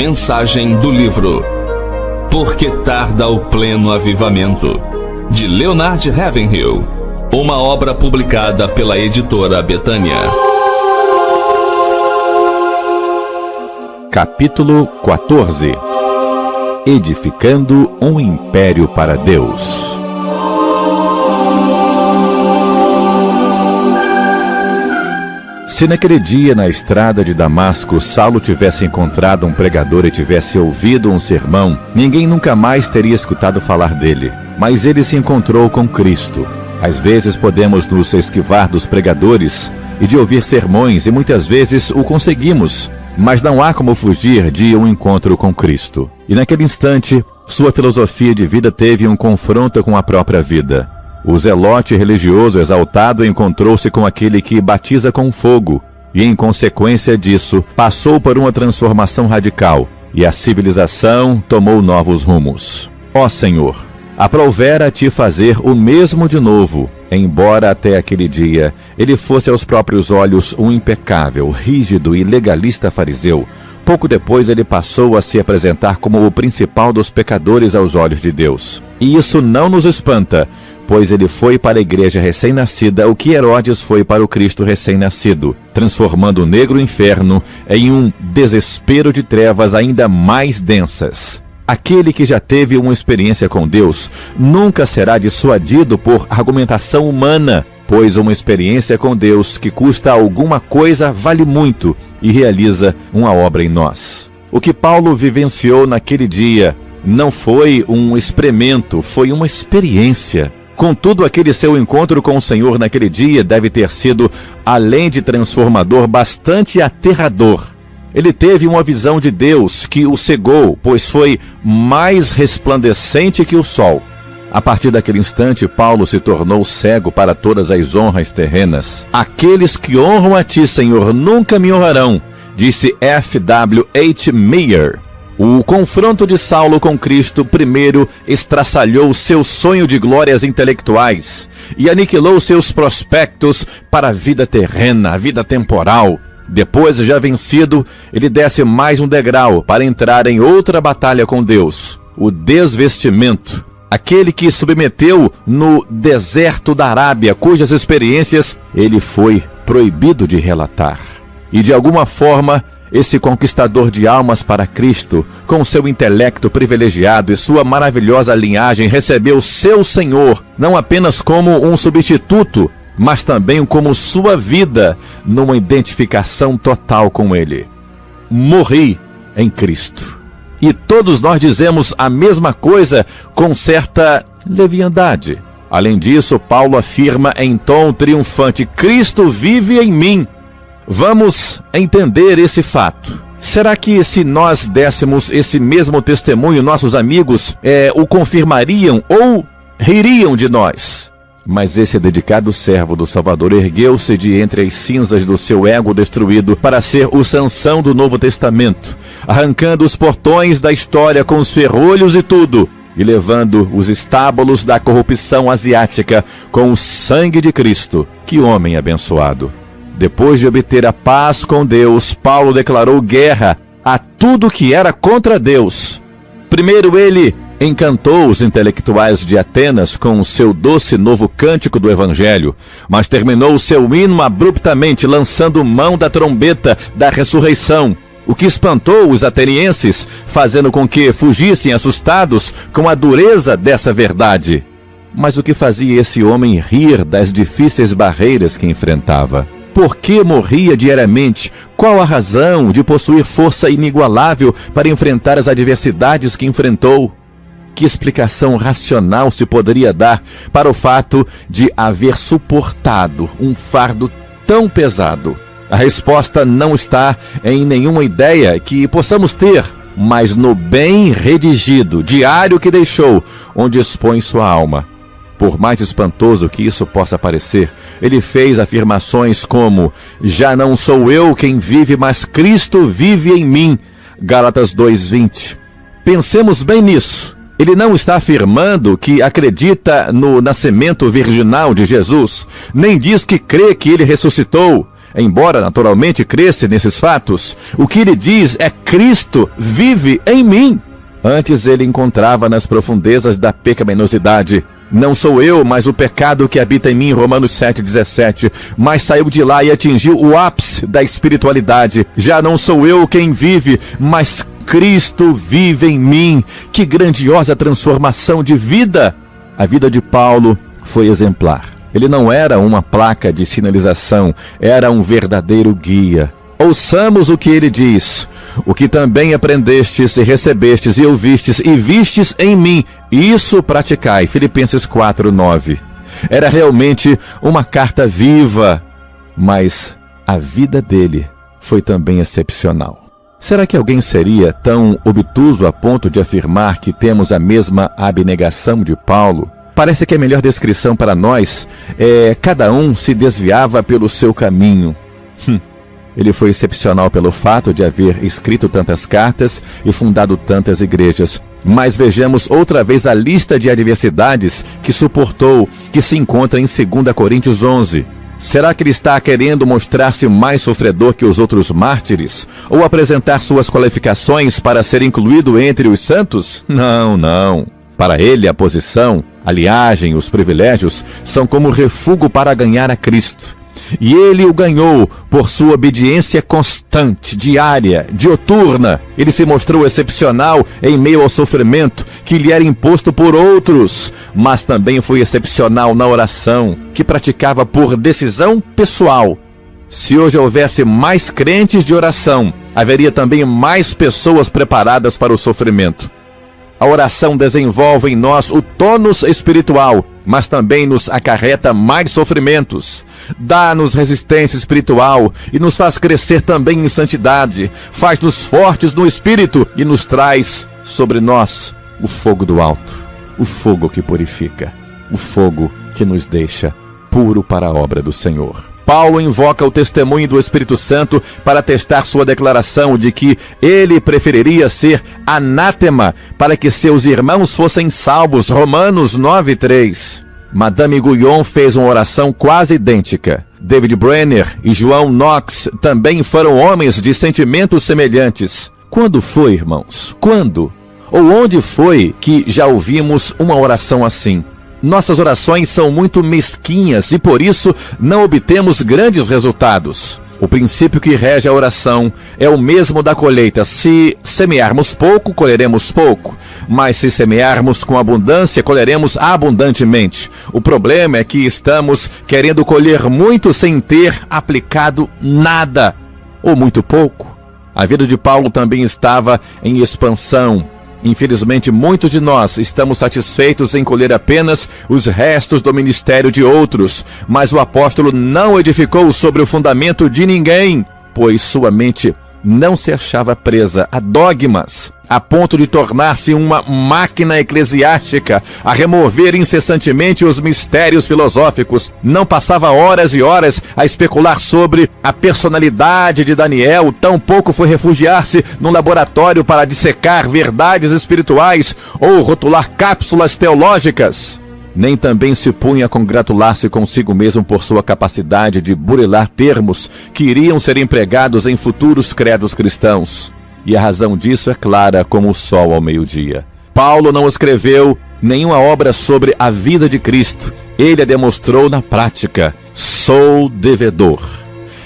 Mensagem do livro Por que tarda o pleno avivamento, de Leonard Ravenhill, uma obra publicada pela editora Betânia. Capítulo 14. Edificando um império para Deus. Se naquele dia na estrada de Damasco Saulo tivesse encontrado um pregador e tivesse ouvido um sermão, ninguém nunca mais teria escutado falar dele. Mas ele se encontrou com Cristo. Às vezes podemos nos esquivar dos pregadores e de ouvir sermões, e muitas vezes o conseguimos, mas não há como fugir de um encontro com Cristo. E naquele instante, sua filosofia de vida teve um confronto com a própria vida. O zelote religioso exaltado encontrou-se com aquele que batiza com fogo, e em consequência disso, passou por uma transformação radical, e a civilização tomou novos rumos. Ó Senhor, aprovera-te fazer o mesmo de novo, embora até aquele dia ele fosse aos próprios olhos um impecável, rígido e legalista fariseu. Pouco depois ele passou a se apresentar como o principal dos pecadores aos olhos de Deus. E isso não nos espanta, pois ele foi para a igreja recém-nascida o que Herodes foi para o Cristo recém-nascido, transformando o negro inferno em um desespero de trevas ainda mais densas. Aquele que já teve uma experiência com Deus nunca será dissuadido por argumentação humana, pois uma experiência com Deus que custa alguma coisa vale muito e realiza uma obra em nós. O que Paulo vivenciou naquele dia não foi um experimento, foi uma experiência. Contudo, aquele seu encontro com o Senhor naquele dia deve ter sido, além de transformador, bastante aterrador. Ele teve uma visão de Deus que o cegou, pois foi mais resplandecente que o sol. A partir daquele instante, Paulo se tornou cego para todas as honras terrenas. Aqueles que honram a ti, Senhor, nunca me honrarão, disse F.W.H. Meyer. O confronto de Saulo com Cristo primeiro estraçalhou seu sonho de glórias intelectuais e aniquilou seus prospectos para a vida terrena, a vida temporal. Depois, já vencido, ele desce mais um degrau para entrar em outra batalha com Deus, o desvestimento. Aquele que submeteu no deserto da Arábia, cujas experiências ele foi proibido de relatar. E de alguma forma, esse conquistador de almas para Cristo, com seu intelecto privilegiado e sua maravilhosa linhagem, recebeu seu Senhor, não apenas como um substituto, mas também como sua vida, numa identificação total com Ele. Morri em Cristo. E todos nós dizemos a mesma coisa com certa leviandade. Além disso, Paulo afirma em tom triunfante: Cristo vive em mim. Vamos entender esse fato. Será que se nós dessemos esse mesmo testemunho, nossos amigos o confirmariam ou ririam de nós? Mas esse dedicado servo do Salvador ergueu-se de entre as cinzas do seu ego destruído para ser o Sansão do Novo Testamento, arrancando os portões da história com os ferrolhos e tudo, e levando os estábulos da corrupção asiática com o sangue de Cristo. Que homem abençoado! Depois de obter a paz com Deus, Paulo declarou guerra a tudo que era contra Deus. Primeiro ele encantou os intelectuais de Atenas com o seu doce novo cântico do Evangelho, mas terminou o seu hino abruptamente, lançando mão da trombeta da ressurreição, o que espantou os atenienses, fazendo com que fugissem assustados com a dureza dessa verdade. Mas o que fazia esse homem rir das difíceis barreiras que enfrentava? Por que morria diariamente? Qual a razão de possuir força inigualável para enfrentar as adversidades que enfrentou? Que explicação racional se poderia dar para o fato de haver suportado um fardo tão pesado? A resposta não está em nenhuma ideia que possamos ter, mas no bem redigido diário que deixou, onde expõe sua alma. Por mais espantoso que isso possa parecer, ele fez afirmações como: já não sou eu quem vive, mas Cristo vive em mim. Gálatas 2:20. Pensemos bem nisso. Ele não está afirmando que acredita no nascimento virginal de Jesus, nem diz que crê que ele ressuscitou. embora naturalmente cresça nesses fatos, o que ele diz é: Cristo vive em mim. Antes ele encontrava nas profundezas da pecaminosidade. Não sou eu, mas o pecado que habita em mim, Romanos 7,17. Mas saiu de lá e atingiu o ápice da espiritualidade. Já não sou eu quem vive, mas Cristo vive em mim. Que grandiosa transformação de vida! A vida de Paulo foi exemplar. Ele não era uma placa de sinalização, era um verdadeiro guia. Ouçamos o que ele diz: o que também aprendestes e recebestes e ouvistes e vistes em mim, isso praticai. Filipenses 4:9. Era realmente uma carta viva, mas a vida dele foi também excepcional. Será que alguém seria tão obtuso a ponto de afirmar que temos a mesma abnegação de Paulo? Parece que a melhor descrição para nós é: cada um se desviava pelo seu caminho. Ele foi excepcional pelo fato de haver escrito tantas cartas e fundado tantas igrejas. Mas vejamos outra vez a lista de adversidades que suportou, que se encontra em 2 Coríntios 11. Será que ele está querendo mostrar-se mais sofredor que os outros mártires? Ou apresentar suas qualificações para ser incluído entre os santos? Não, não. Para ele, a posição, a linhagem, os privilégios são como refúgio para ganhar a Cristo. E ele o ganhou por sua obediência constante, diária, dioturna. Ele se mostrou excepcional em meio ao sofrimento que lhe era imposto por outros, mas também foi excepcional na oração, que praticava por decisão pessoal. Se hoje houvesse mais crentes de oração, haveria também mais pessoas preparadas para o sofrimento. A oração desenvolve em nós o tônus espiritual, mas também nos acarreta mais sofrimentos. Dá-nos resistência espiritual e nos faz crescer também em santidade. Faz-nos fortes no espírito e nos traz sobre nós o fogo do alto, o fogo que purifica, o fogo que nos deixa puro para a obra do Senhor. Paulo invoca o testemunho do Espírito Santo para testar sua declaração de que ele preferiria ser anátema para que seus irmãos fossem salvos. Romanos 9:3. Madame Guyon fez uma oração quase idêntica. David Brenner e João Knox também foram homens de sentimentos semelhantes. Quando foi, irmãos? Quando? Ou onde foi que já ouvimos uma oração assim? Nossas orações são muito mesquinhas e por isso não obtemos grandes resultados. O princípio que rege a oração é o mesmo da colheita. Se semearmos pouco, colheremos pouco. Mas se semearmos com abundância, colheremos abundantemente. O problema é que estamos querendo colher muito sem ter aplicado nada, ou muito pouco. A vida de Paulo também estava em expansão. Infelizmente, muitos de nós estamos satisfeitos em colher apenas os restos do ministério de outros, mas o apóstolo não edificou sobre o fundamento de ninguém, pois sua mente não se achava presa a dogmas, a ponto de tornar-se uma máquina eclesiástica, a remover incessantemente os mistérios filosóficos. Não passava horas e horas a especular sobre a personalidade de Daniel, tampouco foi refugiar-se num laboratório para dissecar verdades espirituais ou rotular cápsulas teológicas. Nem também se punha a congratular-se consigo mesmo por sua capacidade de burilar termos que iriam ser empregados em futuros credos cristãos. E a razão disso é clara como o sol ao meio-dia. Paulo não escreveu nenhuma obra sobre a vida de Cristo. Ele a demonstrou na prática. Sou devedor.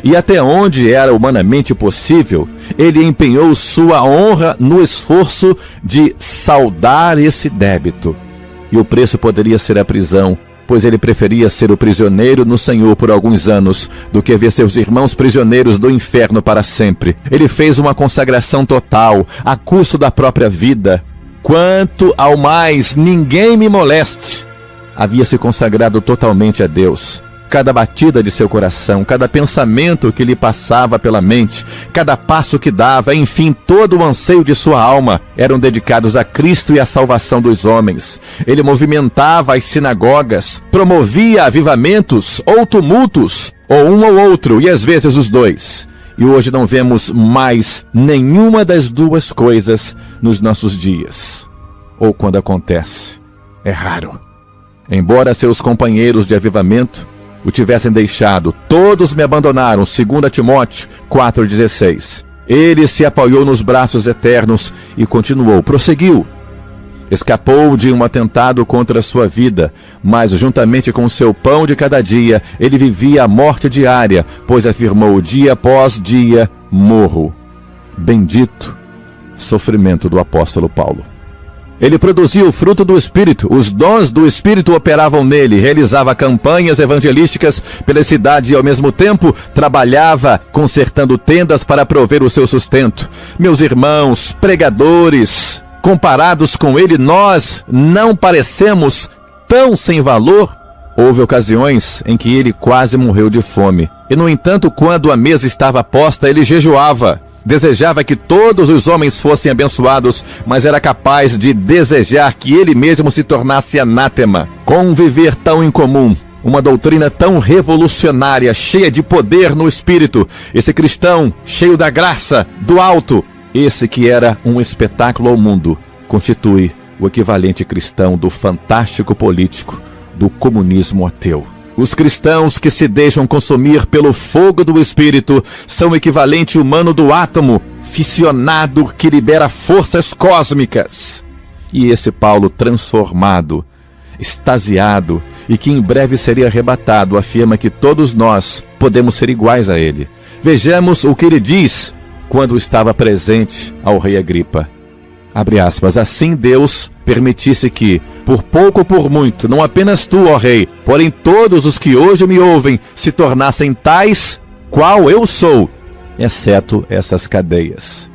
E até onde era humanamente possível, ele empenhou sua honra no esforço de saldar esse débito. E o preço poderia ser a prisão, pois ele preferia ser o prisioneiro no Senhor por alguns anos do que ver seus irmãos prisioneiros do inferno para sempre. Ele fez uma consagração total, a custo da própria vida. Quanto ao mais, ninguém me moleste. Havia se consagrado totalmente a Deus. Cada batida de seu coração, cada pensamento que lhe passava pela mente, cada passo que dava, enfim, todo o anseio de sua alma eram dedicados a Cristo e à salvação dos homens. Ele movimentava as sinagogas, promovia avivamentos ou tumultos, ou um ou outro, e às vezes os dois. E hoje não vemos mais nenhuma das duas coisas nos nossos dias. Ou quando acontece, é raro. Embora seus companheiros de avivamento o tivessem deixado. Todos me abandonaram. 2 Timóteo 4,16. Ele se apoiou nos braços eternos e continuou, prosseguiu. Escapou de um atentado contra a sua vida, mas juntamente com seu pão de cada dia, ele vivia a morte diária, pois afirmou, dia após dia, morro. Bendito sofrimento do apóstolo Paulo. Ele produzia o fruto do Espírito, os dons do Espírito operavam nele, realizava campanhas evangelísticas pela cidade e ao mesmo tempo trabalhava consertando tendas para prover o seu sustento. Meus irmãos, pregadores, comparados com ele, nós não parecemos tão sem valor? Houve ocasiões em que ele quase morreu de fome, e no entanto, quando a mesa estava posta, ele jejuava. Desejava que todos os homens fossem abençoados, mas era capaz de desejar que ele mesmo se tornasse anátema. Com um viver tão incomum, uma doutrina tão revolucionária, cheia de poder no espírito, esse cristão cheio da graça, do alto, esse que era um espetáculo ao mundo, constitui o equivalente cristão do fantástico político, do comunismo ateu. Os cristãos que se deixam consumir pelo fogo do Espírito são o equivalente humano do átomo fissionado que libera forças cósmicas. E esse Paulo transformado, extasiado e que em breve seria arrebatado, afirma que todos nós podemos ser iguais a ele. Vejamos o que ele diz quando estava presente ao rei Agripa. Abre aspas, assim Deus permitisse que, por pouco ou por muito, não apenas tu, ó rei, porém todos os que hoje me ouvem, se tornassem tais qual eu sou, exceto essas cadeias.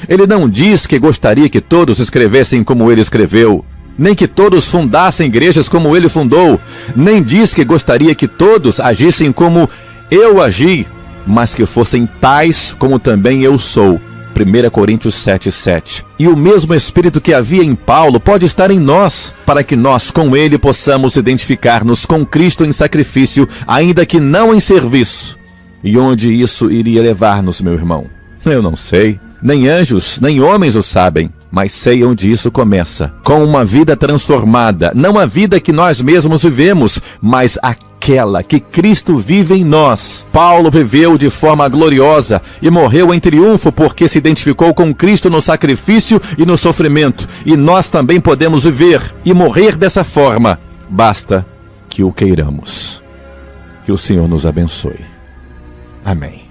Ele não diz que gostaria que todos escrevessem como ele escreveu, nem que todos fundassem igrejas como ele fundou, nem diz que gostaria que todos agissem como eu agi, mas que fossem tais como também eu sou. 1 Coríntios 7,7. E o mesmo Espírito que havia em Paulo pode estar em nós, para que nós com ele possamos identificar-nos com Cristo em sacrifício, ainda que não em serviço. E onde isso iria levar-nos, meu irmão? Eu não sei. Nem anjos, nem homens o sabem. Mas sei onde isso começa. Com uma vida transformada. Não a vida que nós mesmos vivemos, mas aquela que Cristo vive em nós. Paulo viveu de forma gloriosa e morreu em triunfo porque se identificou com Cristo no sacrifício e no sofrimento. E nós também podemos viver e morrer dessa forma. Basta que o queiramos. Que o Senhor nos abençoe. Amém.